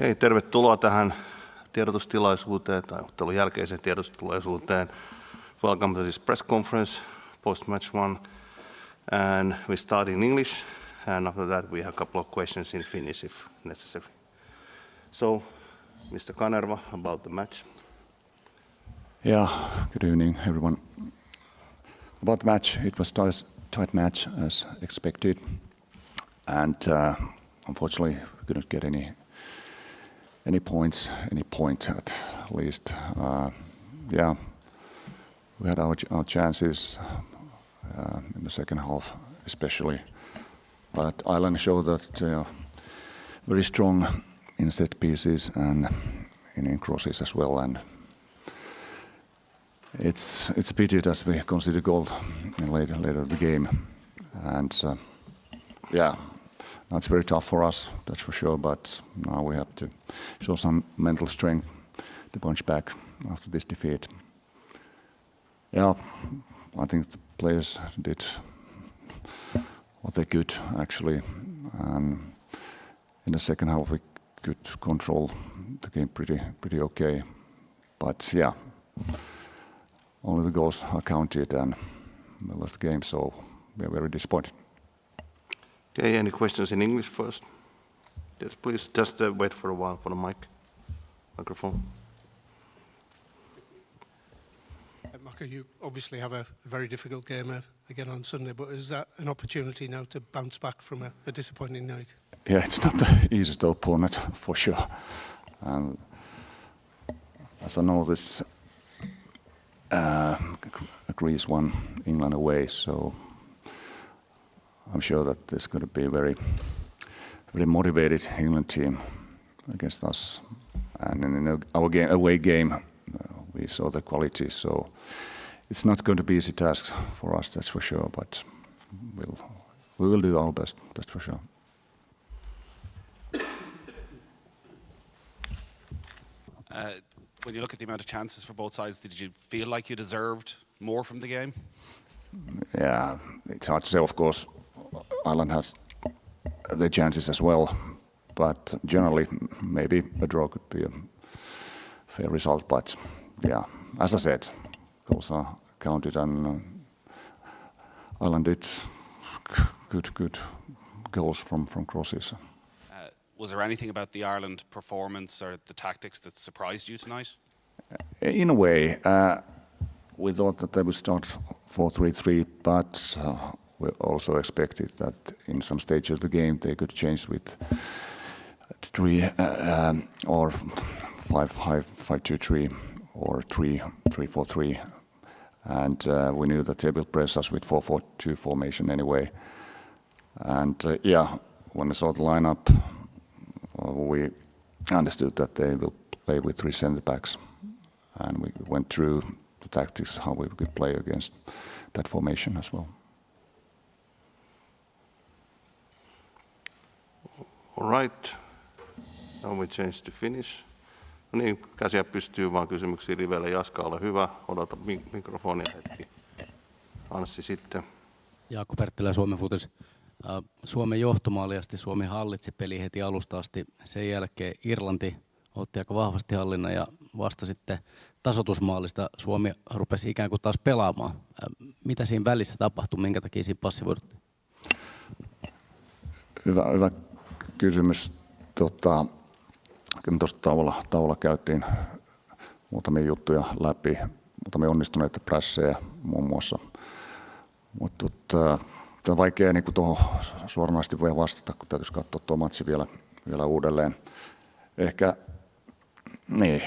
Okei, tervetuloa tähän tiedotustilaisuuteen tai ottelun jälkeiseen tiedotustilaisuuteen. Welcome to this press conference, post-match one. And we start in English, and after that we have a couple of questions in Finnish if necessary. So, Mr. Kanerva, about the match. Yeah, good evening, everyone. About the match, it was a tight match as expected, and unfortunately we couldn't get any points, any point at least. Yeah, we had our chances in the second half, especially, but Ireland showed that they are very strong in set pieces and in crosses as well. And it's a pity that we conceded goal later in the game, and yeah, that's very tough for us, that's for sure. But now we have to show some mental strength to punch back after this defeat. Yeah, I think the players did what they could actually, and in the second half we could control the game pretty okay. But yeah, only the goals are counted and we lost the game, so we are very disappointed. Okay, any questions in English first? Yes, please, just wait for a while for the microphone. Maka, you obviously have a very difficult game again on Sunday, but is that an opportunity now to bounce back from a disappointing night? Yeah, it's not the easiest opponent for sure. And as I know, this Greece won England away, so I'm sure that there's going to be a very motivated England team against us. And in our away game, we saw the quality, so it's not going to be an easy task for us, that's for sure. But we will do our best, that's for sure. When you look at the amount of chances for both sides, did you feel like you deserved more from the game? Yeah, it's hard to say, of course. Ireland has their chances as well, but generally maybe a draw could be a fair result. But yeah, as I said, goals are counted, and Ireland did good goals from crosses. Was there anything about the Ireland performance or the tactics that surprised you tonight? In a way, we thought that they would start 4-3-3, but we also expected that in some stages of the game they could change with 3 or 5-2-3 or 3-4-3, and we knew that they will press us with 4-4-2 formation anyway. And yeah, when I saw the lineup, we understood that they will play with 3 centre backs, and we went through the tactics how we could play against that formation as well. All right. Now we change to Finnish. No niin, käsiä pystyy vaan kysymyksiin riveille. Jaska, ole hyvä. Odota mikrofonia hetki. Anssi sitten. Jaakko Perttilä, Suomen Futis. Suomen johtomaali asti Suomi hallitsi peli heti alusta asti. Sen jälkeen Irlanti otti aika vahvasti hallinnan ja vasta sitten tasoitusmaalista Suomi rupesi ikään kuin taas pelaamaan. Mitä siinä välissä tapahtui? Minkä takia siinä passivoiduttiin? Hyvä kysymys. Tuossa tauolla käytiin muutamia juttuja läpi, muutamia onnistuneita prässejä muun muassa. Mutta on vaikea niin tuohon suoranaisesti voi vastata, kun täytyisi katsoa tuo matsi vielä uudelleen. Ehkä niin,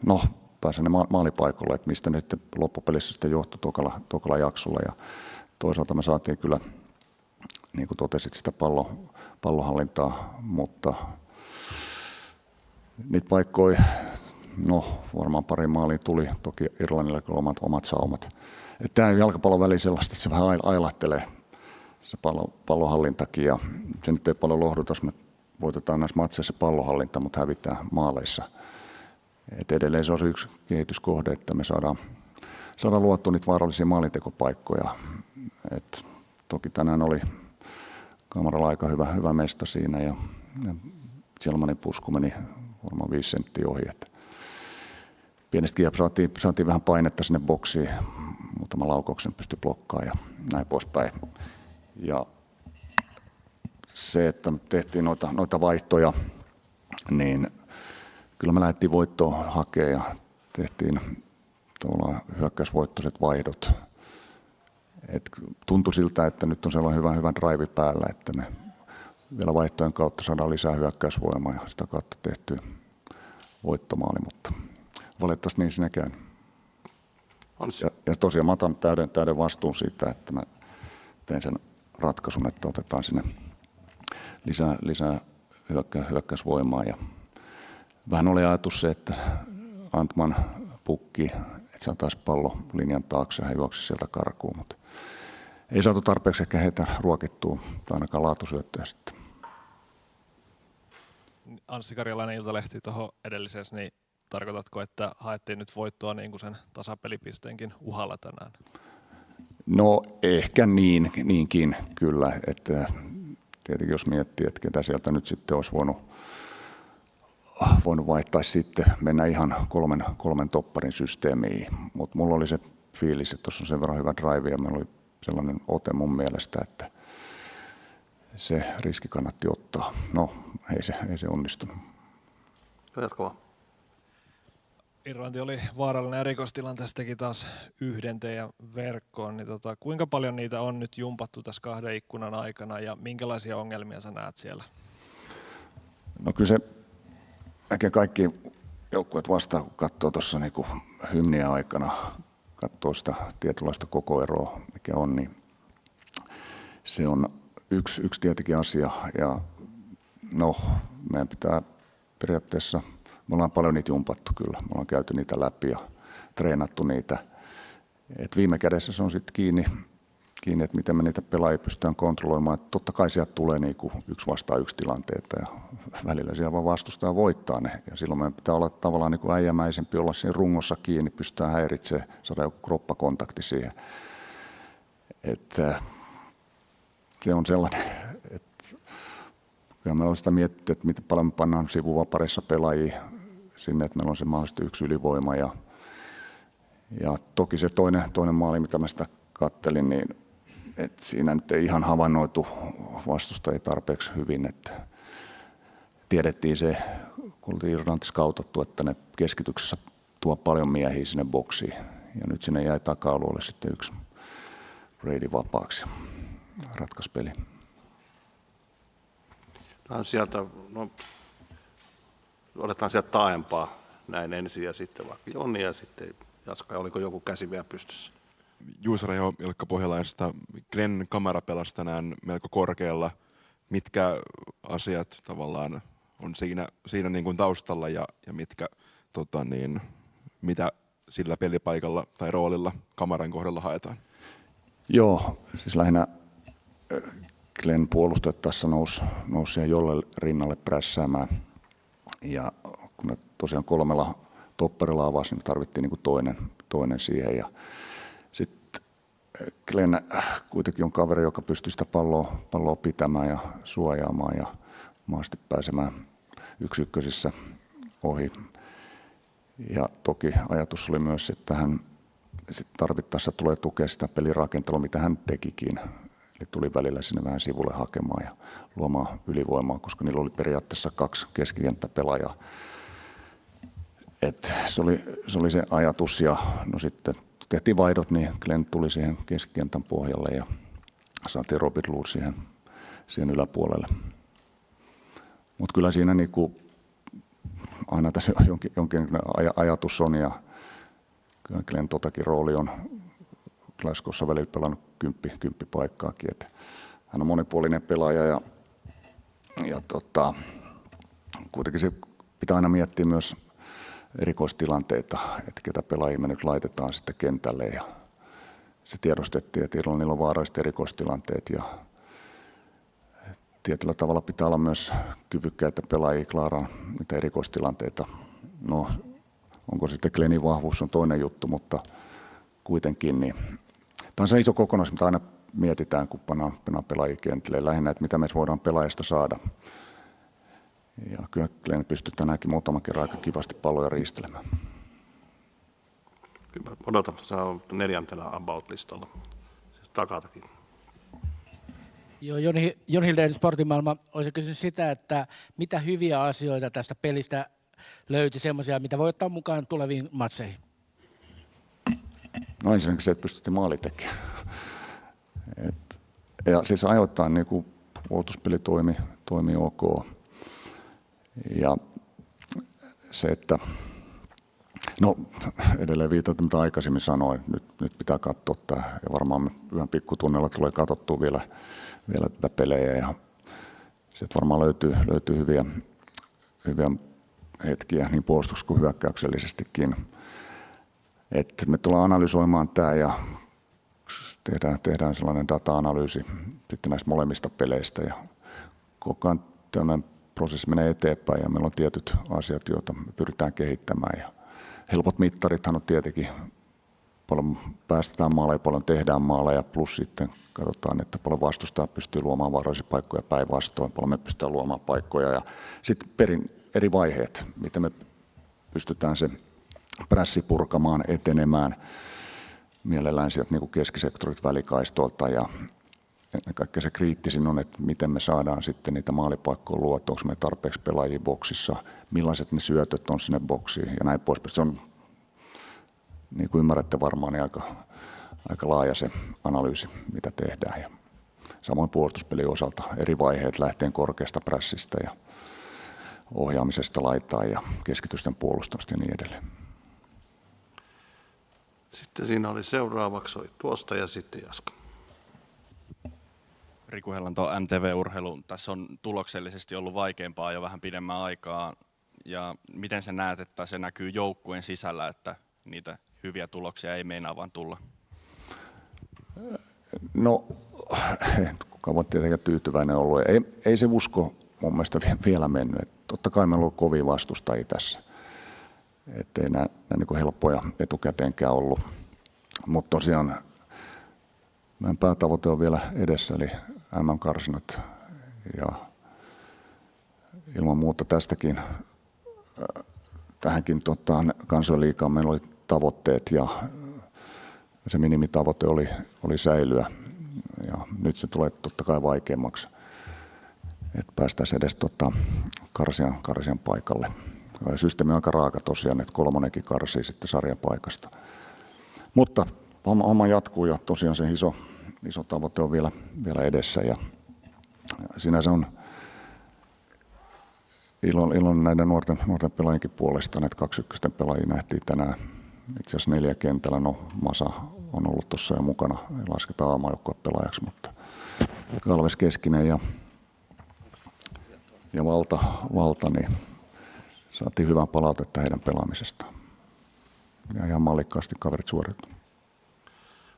no pääsen ne maalipaikolle, että mistä nyt loppupelissä sitten johtui tokalla jaksolla. Ja toisaalta me saatiin kyllä, niin kuin totesit, sitä pallohallintaa, mutta niitä paikkoja, no varmaan pari maalia tuli, toki Irlannilla kyllä omat saumat. Tämä jalkapallon väli sellaista, että se vähän ailahtelee se pallonhallintakin, ja se nyt ei paljon lohduta, jos me voitetaan näissä matseissa pallonhallinta, mutta hävitään maaleissa. Et edelleen se on yksi kehityskohde, että me saadaan luottua niitä vaarallisia maalintekopaikkoja. Et toki tänään oli kamaralla aika hyvä mesta siinä, ja Selmanin pusku meni varmaan 5 senttiä ohi. Että pienestä saatiin vähän painetta sinne boksiin, muutama laukauksen pystyi blokkaamaan ja näin poispäin. Ja se, että tehtiin noita vaihtoja, niin kyllä me lähdettiin voittoa hakemaan ja tehtiin hyökkäysvoittoiset vaihdot. Et tuntui siltä, että nyt on sellainen hyvä drive päällä, että me vielä vaihtojen kautta saadaan lisää hyökkäysvoimaa ja sitä kautta tehty voittomaali, mutta valitettavasti niin siinä käy. Ja tosiaan mä otan täyden vastuun siitä, että mä tein sen ratkaisun, että otetaan sinne lisää hyökkäysvoimaa. Ja vähän oli ajatus se, että Antman pukki, että saataisiin pallo linjan taakse ja hän juoksi sieltä karkuun, mutta ei saatu tarpeeksi ehkä heitä ruokittua tai ainakaan laatusyöttöjä sitten. Anssi Karjalainen Iltalehti tuohon edellisessä, niin tarkoitatko, että haettiin nyt voittoa niin kuin sen tasapelipisteenkin uhalla tänään? No ehkä niinkin kyllä, että tietenkin jos miettii, että ketä sieltä nyt sitten olisi voinut vaihtaa sitten, mennä ihan kolmen topparin systeemiin, mutta mulla oli se fiilis, että tuossa on sen verran hyvä drive ja meillä oli sellainen ote mun mielestä, että se riski kannatti ottaa. No, ei se onnistunut. Jatkava. Irlanti oli vaarallinen erikoistilanteessa, teki taas yhden teidän verkkoon. Niin kuinka paljon niitä on nyt jumpattu tässä 2 ikkunan aikana ja minkälaisia ongelmia sä näet siellä? No kyllä se näkee kaikki joukkueet vastaan, kun katsoo tuossa niin hymniä aikana, katsoo sitä tietynlaista kokoeroa, mikä on, niin se on yksi tietenkin asia. Ja no, meidän pitää periaatteessa, me ollaan paljon niitä jumpattu kyllä, me ollaan käyty niitä läpi ja treenattu niitä. Et viime kädessä se on sitten kiinni, että miten me niitä pelaajia pystytään kontrolloimaan. Et totta kai sieltä tulee niinku 1-1 tilanteita ja välillä siellä vaan vastustaa voittaa ne. Ja silloin meidän pitää olla tavallaan niinku äijämäisempi, olla siinä rungossa kiinni, pystytään häiritsemään, saada joku kroppakontakti siihen. Se on sellainen, että kyllä me ollaan sitä mietitty, että miten paljon me pannaan sivuvaparissa pelaajia sinne, että meillä on se mahdollisesti 1 ylivoima. Ja toki se toinen maali, mitä mä sitä kattelin, niin että siinä nyt ei ihan havainnoitu vastustajia tarpeeksi hyvin. Että tiedettiin se, kun oltiin Irlantissa kautattu, että ne keskityksessä tuo paljon miehiä sinne boksiin. Ja nyt sinne jäi taka-alueelle sitten 1 Brady vapaaksi. Ratkaisi peli. Sieltä, otetaan sieltä taaempaa näin ensin ja sitten vaikka Jonni ja sitten Jaska. Oliko joku käsi vielä pystyssä? Juuso Reijo Ilkka Pohjalaista. Glenn kamera pelasi tänään melko korkealla. Mitkä asiat tavallaan on siinä niin kuin taustalla ja mitkä, mitä sillä pelipaikalla tai roolilla kameran kohdalla haetaan? Joo, siis lähinnä Glenn puolustettaessa nousi siihen Jolle rinnalle prässäämään. Ja kun ne tosiaan 3 topparilla avasi, niin tarvittiin niin kuin toinen siihen. Ja sitten Glenn kuitenkin on kaveri, joka pystyy sitä palloa pitämään ja suojaamaan ja maasti pääsemään 1-1 ohi. Ja toki ajatus oli myös, että hän tarvittaessa tulee tukea sitä pelirakentelua, mitä hän tekikin. Eli tuli välillä sinne vähän sivulle hakemaan ja luomaan ylivoimaa, koska niillä oli periaatteessa 2 keskikenttäpelaajaa. Se oli se ajatus ja no sitten tehtiin vaihdot, niin Glenn tuli siihen keskikentän pohjalle ja saatiin Robin Lund siihen yläpuolelle. Mutta kyllä siinä niinku aina tässä jonkin ajatus on ja kyllä Glenn totakin rooli on Glasgowssa välillä pelannut 10 paikkaakin. Että hän on monipuolinen pelaaja ja kuitenkin se pitää aina miettiä myös erikoistilanteita, että ketä pelaajia me nyt laitetaan sitten kentälle. Ja se tiedostettiin, että Irlannilla on vaaralliset erikoistilanteet ja tietyllä tavalla pitää olla myös kyvykkäitä pelaajia klaaraa niitä erikoistilanteita. No, onko sitten Glennin vahvuus on toinen juttu, mutta kuitenkin niin. Tämä on se iso kokonaisuus, mitä aina mietitään, kun pannaan pelaajia kentälle. Lähinnä, että mitä me voidaan pelaajasta saada. Ja kyllä Glenn pystyi tänäänkin muutaman kerran aika kivasti palloja riistelemään. Kyllä odotan, se on 4. about-listalla. Siis takatakin. Joo, Jon Hildén, Sportimaailma, olisi kysynyt sitä, että mitä hyviä asioita tästä pelistä löytyi, semmoisia, mitä voi ottaa mukaan tuleviin matseihin? No ensinnäkin se, että pystyttiin maali tekemään. Ja siis ajoittain niin puolustuspeli toimi ok. Ja se, että no edelleen viitaten, mitä aikaisemmin sanoin, nyt pitää katsoa tämä, ja varmaan yhden pikkutunnella tulee katsottua vielä tätä pelejä, ja sieltä varmaan löytyy hyviä hetkiä niin puolustus- kuin hyökkäyksellisestikin. Että me tullaan analysoimaan tämä ja tehdään sellainen data-analyysi sitten näistä molemmista peleistä, ja koko ajan tämä prosessi menee eteenpäin ja meillä on tietyt asiat, joita me pyritään kehittämään. Ja helpot mittarithan on tietenkin, paljon päästetään maaleja, paljon tehdään maaleja, plus sitten katsotaan, että paljon vastustaja pystyy luomaan vaarallisia paikkoja päinvastoin, paljon me pystytään luomaan paikkoja ja sitten eri vaiheet, miten me pystytään se prässi purkamaan, etenemään mielellään sieltä niin kuin keskisektorit välikaistoilta ja ennen kaikkea se kriittisin on, että miten me saadaan sitten niitä maalipaikkoja luotua, onko me tarpeeksi pelaajia boksissa, millaiset ne syötöt on sinne boksiin ja näin poispäin. Se on, niin kuin ymmärrätte varmaan, niin aika laaja se analyysi, mitä tehdään. Ja samoin puolustuspelin osalta eri vaiheet lähtien korkeasta prässistä ja ohjaamisesta laitaan ja keskitysten puolustamista ja niin edelleen. Sitten siinä oli seuraavaksi oli tuosta ja sitten Jaska. Riku Hellanto, MTV-urheilu. Tässä on tuloksellisesti ollut vaikeampaa jo vähän pidemmän aikaa. Ja miten sä näet, että se näkyy joukkueen sisällä, että niitä hyviä tuloksia ei meinaa vaan tulla? No, kukaan voi tietenkään tyytyväinen ollut. Ei se usko mun mielestä vielä mennyt. Et totta kai meillä on ollut kovia vastustajia tässä. Että ei nämä niin kuin helppoja etukäteenkään ollut. Mutta tosiaan meidän päätavoite on vielä edessä, eli MM-karsinat. Ja ilman muuta tähänkin kansainliigaan meillä oli tavoitteet ja se minimitavoite oli säilyä. Ja nyt se tulee totta kai vaikeammaksi, että päästäisiin edes karsian paikalle. Systeemi on aika raaka tosiaan, että 3. karsii sitten sarjan paikasta. Mutta homma jatkuu ja tosiaan se iso tavoite on vielä edessä. Ja sinänsä on ilon näiden nuorten pelaajinkin puolesta, että 21 pelaajia nähtiin tänään. Itse asiassa 4 kentällä, no Masa on ollut tuossa jo mukana, ei lasketa A-maajoukkueen pelaajaksi, mutta Kalves Keskinen ja Valta, niin saatiin hyvää palautetta heidän pelaamisestaan. Ja ihan mallikkaasti kaverit suoriutuivat.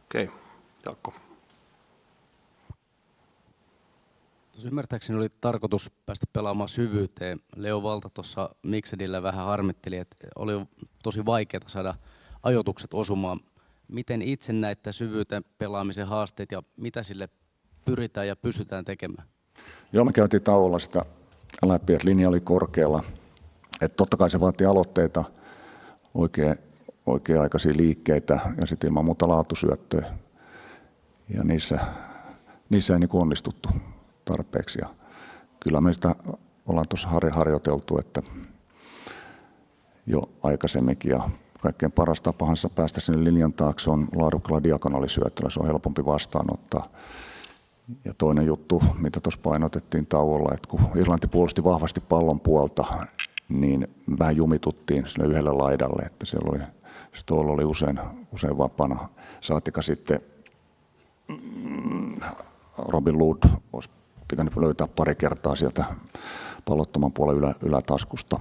Okei, Jaakko. Ymmärtääkseni oli tarkoitus päästä pelaamaan syvyyteen. Leo Valta tuossa Mixedillä vähän harmitteli, että oli tosi vaikeaa saada ajoitukset osumaan. Miten itse näette syvyyteen pelaamisen haasteet ja mitä sille pyritään ja pystytään tekemään? Joo, me käytiin tauolla sitä läpi, että linja oli korkealla. Että totta kai se vaatii aloitteita, oikea-aikaisia liikkeitä ja sitten ilman muuta laatusyöttöjä. Ja niissä ei niin onnistuttu tarpeeksi. Ja kyllä me sitä ollaan tuossa harjoiteltu, että jo aikaisemminkin. Ja kaikkein paras tapahan päästä sinne linjan taakse on laadukkaalla diagonaalisyöttöllä. Se on helpompi vastaanottaa. Ja toinen juttu, mitä tuossa painotettiin tauolla, että kun Irlanti puolusti vahvasti pallon puolta, niin vähän jumituttiin sille yhdelle laidalle, että siellä oli, Stoll oli usein vapaana. Saatika sitten Robin Lood olisi pitänyt löytää pari kertaa sieltä pallottoman puolen ylätaskusta.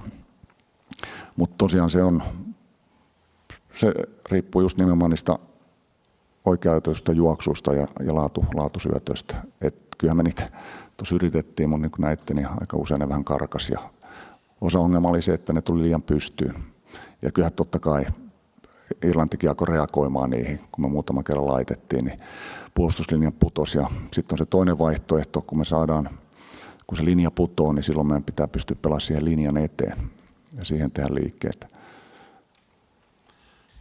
Mutta tosiaan se riippuu just nimenomaan niistä oikea-aikaisista juoksuista ja laatusyötöistä. Et kyllähän me niitä tuossa yritettiin, mutta niin kuin näitte, niin aika usein ne vähän karkas. Ja osa ongelma oli se, että ne tuli liian pystyyn. Ja kyllähän totta kai Irlantikin alkoi reagoimaan niihin, kun me muutaman kerran laitettiin, niin puolustuslinjan putosi. Ja sitten on se toinen vaihtoehto, kun me saadaan kun se linja putoo, niin silloin meidän pitää pystyä pelaamaan siihen linjan eteen ja siihen tehdä liikkeitä.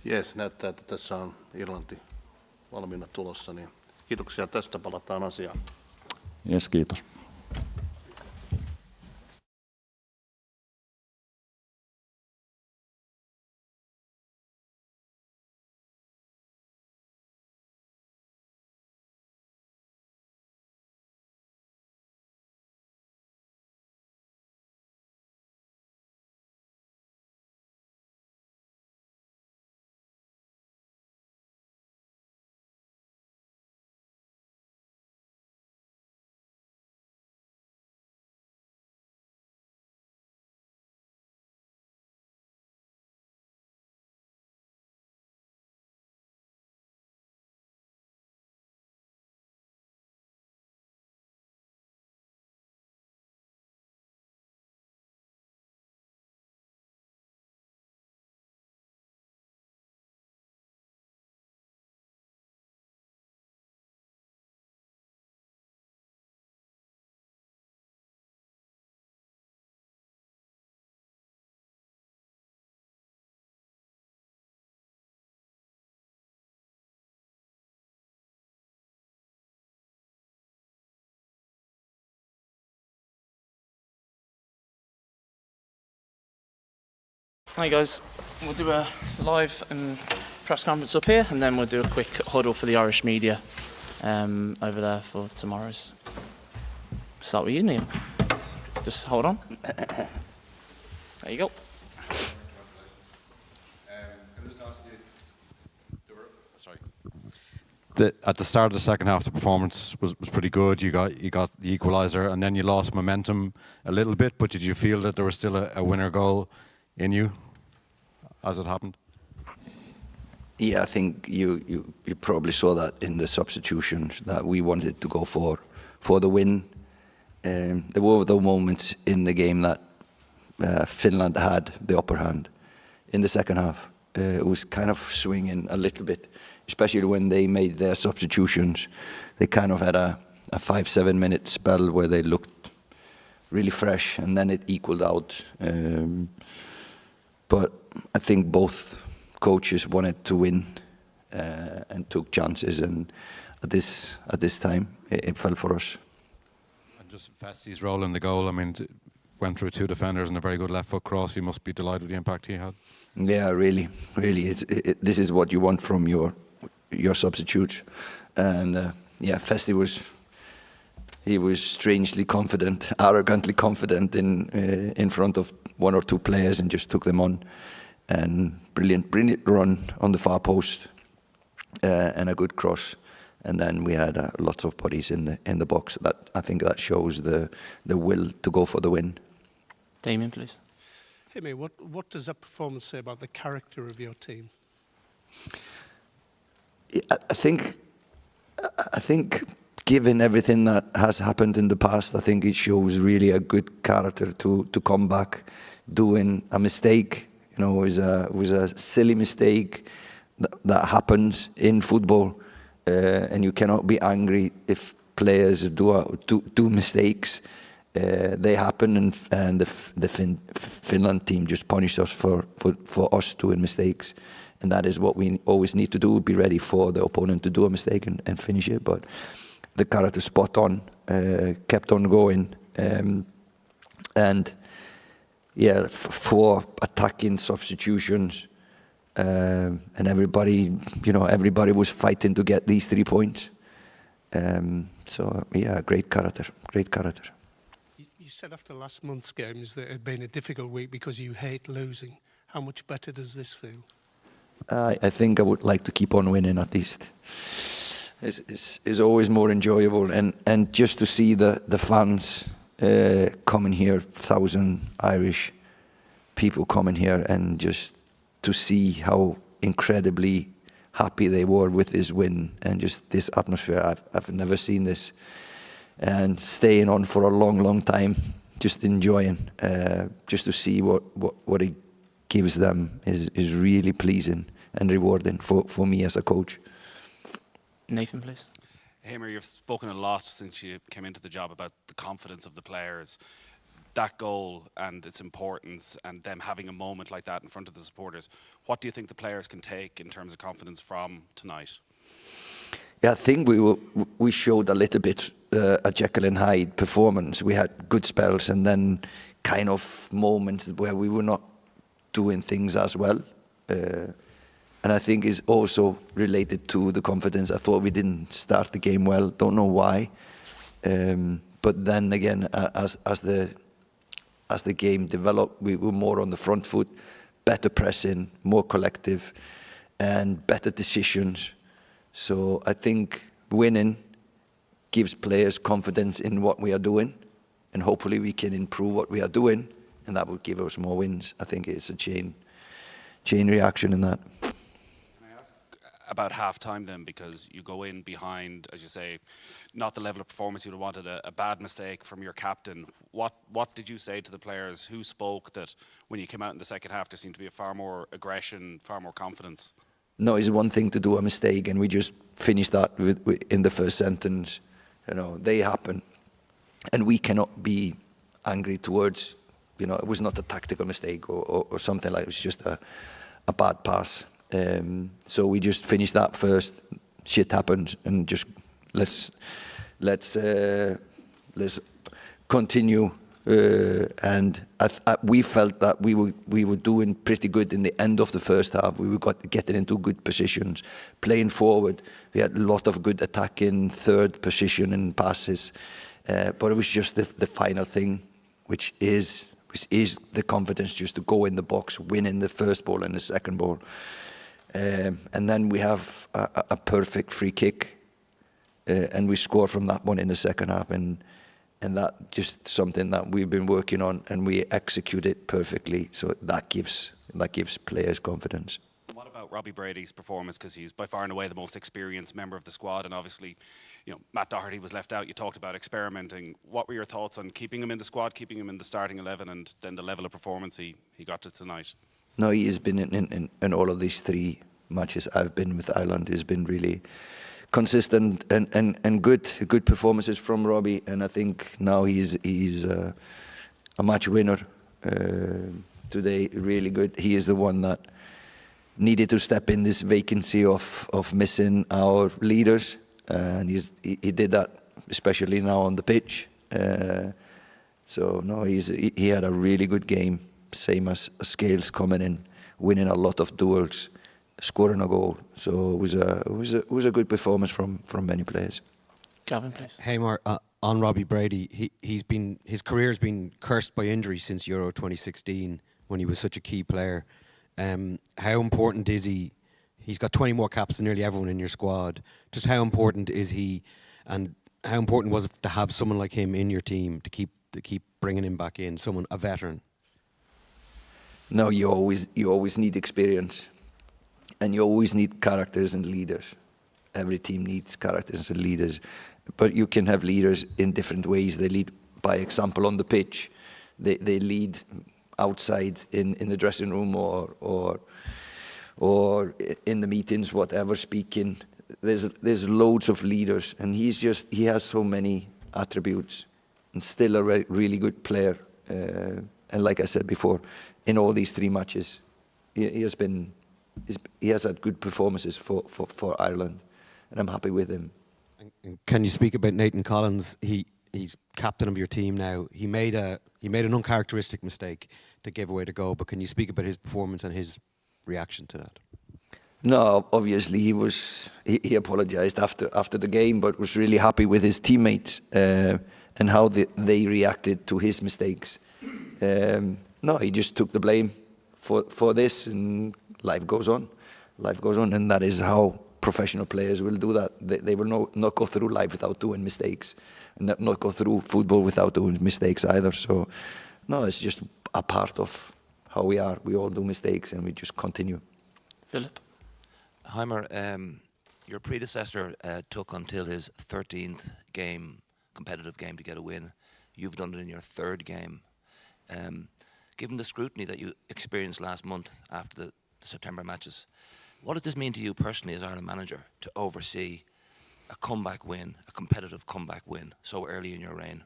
Jees, näyttää, että tässä on Irlanti valmiina tulossa, niin kiitoksia tästä, palataan asiaan. Jes, kiitos. Hi guys, we'll do a live press conference up here and then we'll do a quick huddle for the Irish media over there for tomorrow's. Start with you, Neil. Just hold on. There you go. At the start of the second half, the performance was pretty good. You got the equaliser, and then you lost momentum a little bit. But did you feel that there was still a winner goal in you as it happened? Yeah, I think you probably saw that in the substitutions that we wanted to go for the win. There were the moments in the game that Finland had the upper hand in the second half. It was kind of swinging a little bit, especially when they made their substitutions. They kind of had a 5-7 minute spell where they looked really fresh, and then it equaled out. But I think both coaches wanted to win and took chances, and at this time it fell for us. And just Festi's role in the goal, I mean, went through two defenders and a very good left foot cross. You must be delighted with the impact he had. Yeah, really. This is what you want from your substitutes, and yeah, Festi was strangely confident, arrogantly confident in front of one or two players and just took them on. And brilliant run on the far post and a good cross. And then we had lots of bodies in the box. I think that shows the will to go for the win. Damien, please. Hey, mate, what does that performance say about the character of your team? I think given everything that has happened in the past, I think it shows really a good character to come back doing a mistake. You know, it was a silly mistake that happens in football, and you cannot be angry if players do mistakes. They happen, and the Finland team just punished us for us doing mistakes, and that is what we always need to do: be ready for the opponent to do a mistake and finish it. But the character spot on, kept on going, and yeah, for attacking substitutions, and everybody was fighting to get these 3 points. So yeah, great character. You said after last month's games that it had been a difficult week because you hate losing. How much better does this feel? I think I would like to keep on winning at least. It's always more enjoyable, and just to see the fans coming here, 1,000 Irish people coming here, and just to see how incredibly happy they were with this win and just this atmosphere. I've never seen this, and staying on for a long time, just enjoying, just to see what it gives them is really pleasing and rewarding for me as a coach. Nathan, please. Hamer, you've spoken a lot since you came into the job about the confidence of the players. That goal and its importance, and them having a moment like that in front of the supporters. What do you think the players can take in terms of confidence from tonight? Yeah, I think we showed a little bit a Jekyll and Hyde performance. We had good spells and then kind of moments where we were not doing things as well. And I think it's also related to the confidence. I thought we didn't start the game well. Don't know why. But then again, as the game developed, we were more on the front foot, better pressing, more collective, and better decisions. So I think winning gives players confidence in what we are doing, and hopefully we can improve what we are doing, and that will give us more wins. I think it's a chain reaction in that. Can I ask about half-time then, because you go in behind, as you say, not the level of performance you'd have wanted, a bad mistake from your captain. What did you say to the players? Who spoke that when you came out in the second half there seemed to be a far more aggression, far more confidence? No, it's one thing to do a mistake, and we just finished that in the first sentence. You know, they happen, and we cannot be angry towards. You know, it was not a tactical mistake or something like. It was just a bad pass. So we just finished that first. Shit happened, and just let's continue. And we felt that we were doing pretty good in the end of the first half. We were getting into good positions, playing forward. We had a lot of good attacking, third position and passes. But it was just the final thing, which is the confidence just to go in the box, win in the first ball and the second ball. And then we have a perfect free kick, and we score from that one in the second half. And that just something that we've been working on, and we execute it perfectly. So that gives players confidence. What about Robbie Brady's performance? Because he's by far and away the most experienced member of the squad, and obviously, you know, Matt Doherty was left out. You talked about experimenting. What were your thoughts on keeping him in the squad, keeping him in the starting 11, and then the level of performance he got to tonight? No, he has been in all of these 3 matches I've been with Ireland. He's been really consistent and good performances from Robbie, and I think now he's a match winner today. Really good. He is the one that needed to step in this vacancy of missing our leaders, and he did that, especially now on the pitch. So no, he had a really good game, same as Scales coming in, winning a lot of duels, scoring a goal. So it was a good performance from many players. Gavin, please. Hamer, on Robbie Brady, his career has been cursed by injury since Euro 2016 when he was such a key player. How important is he? He's got 20 more caps than nearly everyone in your squad. Just how important is he, and how important was it to have someone like him in your team to keep bringing him back in, a veteran? No, you always need experience. And you always need characters and leaders. Every team needs characters and leaders. But you can have leaders in different ways. They lead by example on the pitch. They lead outside in the dressing room or in the meetings, whatever, speaking. There's loads of leaders, and he has so many attributes, and still a really good player. And like I said before, in all these 3 matches, he has had good performances for Ireland, and I'm happy with him. And can you speak about Nathan Collins? He's captain of your team now. He made an uncharacteristic mistake to give away the goal, but can you speak about his performance and his reaction to that? No, obviously he apologised after the game, but was really happy with his teammates and how they reacted to his mistakes. No, he just took the blame for this, and life goes on, and that is how professional players will do that. They will not go through life without doing mistakes, and not go through football without doing mistakes either. So, no, it's just a part of how we are. We all do mistakes, and we just continue. Philip? Heimer, your predecessor took until his 13th competitive game to get a win. You've done it in your 3rd game. Given the scrutiny that you experienced last month after the September matches, what does this mean to you personally as Ireland manager to oversee a comeback win, a competitive comeback win, so early in your reign?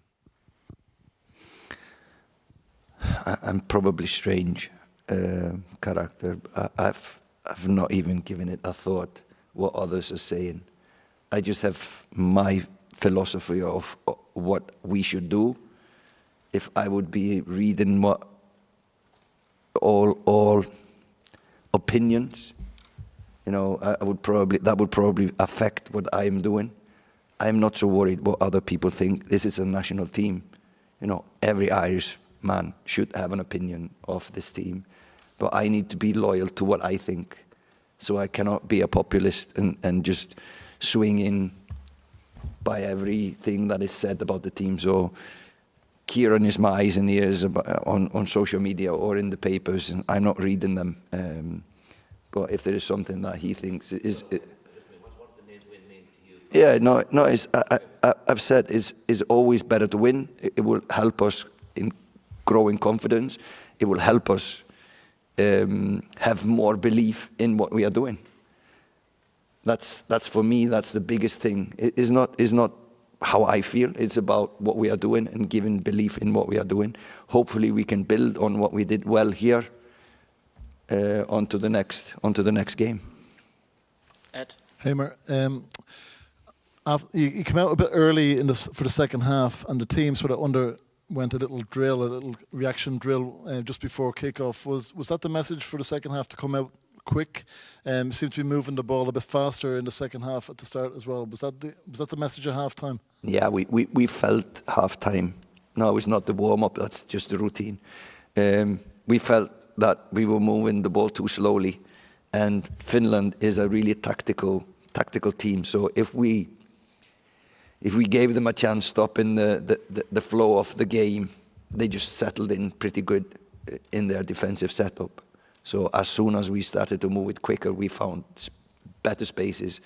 I'm probably strange character. I've not even given it a thought what others are saying. I just have my philosophy of what we should do. If I would be reading what all opinions, that would probably affect what I'm doing. I'm not so worried what other people think. This is a national team. Every Irish man should have an opinion of this team, but I need to be loyal to what I think. So I cannot be a populist and just swing in by everything that is said about the team. So Kieran is my eyes and ears on social media or in the papers, and I'm not reading them. But if there is something that he thinks is... Yeah, no. I've said it's always better to win. It will help us in growing confidence. It will help us have more belief in what we are doing. That's for me. That's the biggest thing. It's not how I feel. It's about what we are doing and giving belief in what we are doing. Hopefully, we can build on what we did well here onto the next game. Ed. Hamer, you came out a bit early for the second half, and the team sort of underwent a little reaction drill just before kickoff. Was that the message for the second half, to come out quick? Seemed to be moving the ball a bit faster in the second half at the start as well. Was that the message at half time? Yeah, we felt half time. No, it's not the warm up. That's just the routine. We felt that we were moving the ball too slowly, and Finland is a really tactical team. So if we gave them a chance stopping the flow of the game, they just settled in pretty good in their defensive setup. So as soon as we started to move it quicker, we found better spaces,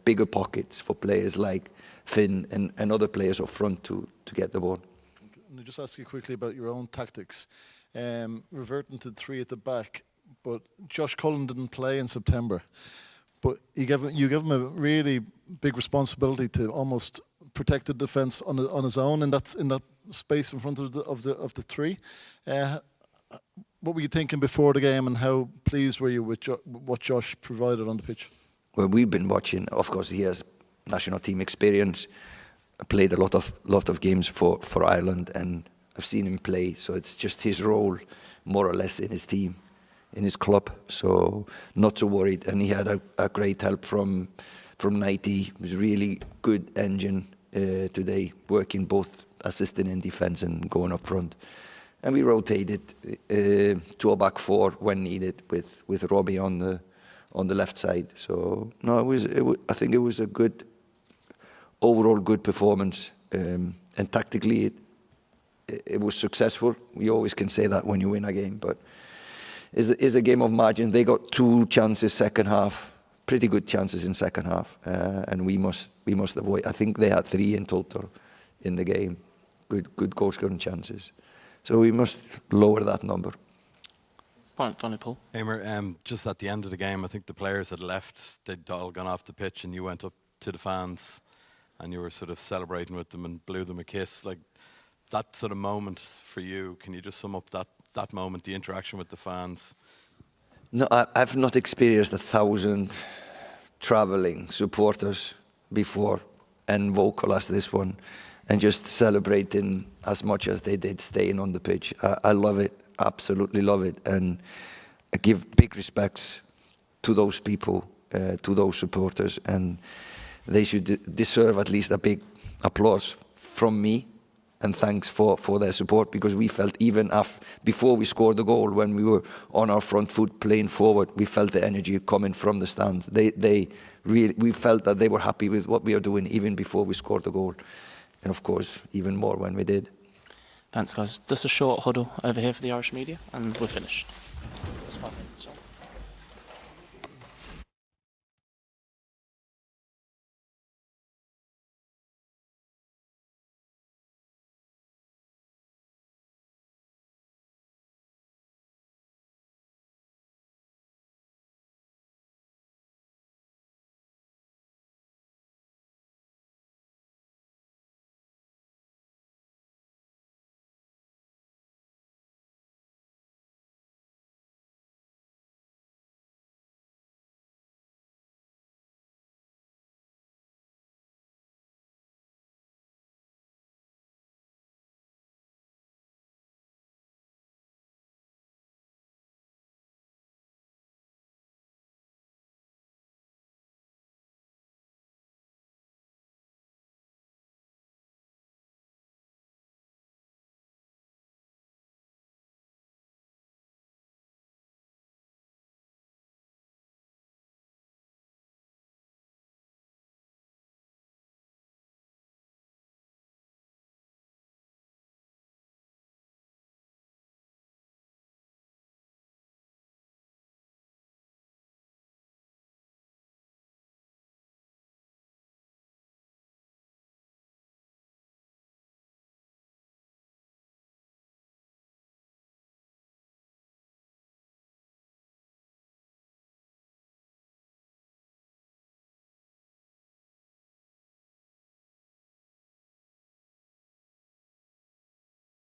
bigger pockets for players like Finn and other players up front to get the ball. Can I just ask you quickly about your own tactics? Reverting to 3 at the back, but Josh Cullen didn't play in September. But you gave him a really big responsibility to almost protect the defence on his own in that space in front of the 3. What were you thinking before the game, and how pleased were you with what Josh provided on the pitch? Well, we've been watching. Of course, he has national team experience. Played a lot of games for Ireland, and I've seen him play. So it's just his role, more or less, in his team, in his club. So not so worried. And he had a great help from Nighty. It was really good engine today, working both assisting in defence and going up front. And we rotated to a back 4 when needed, with Robbie on the left side. So no, I think it was a good overall good performance, and tactically it was successful. We always can say that when you win a game, but it's a game of margin. They got 2 chances second half, pretty good chances in second half, and we must avoid. I think they had 3 in total in the game, good goal scoring chances. So we must lower that number. Finally, Paul. Hamer, just at the end of the game, I think the players had left. They'd all gone off the pitch, and you went up to the fans, and you were sort of celebrating with them and blew them a kiss. Like that sort of moment for you, can you just sum up that moment, the interaction with the fans? No, I've not experienced 1,000 traveling supporters before and vocal as this one, and just celebrating as much as they did staying on the pitch. I love it, absolutely love it, and I give big respects to those people, to those supporters, and they should deserve at least a big applause from me, and thanks for their support, because we felt even before we scored the goal, when we were on our front foot playing forward, we felt the energy coming from the stands. We felt that they were happy with what we are doing even before we scored the goal. And of course, even more when we did. Thanks, guys. Just a short huddle over here for the Irish media, and we're finished. That's 5 minutes.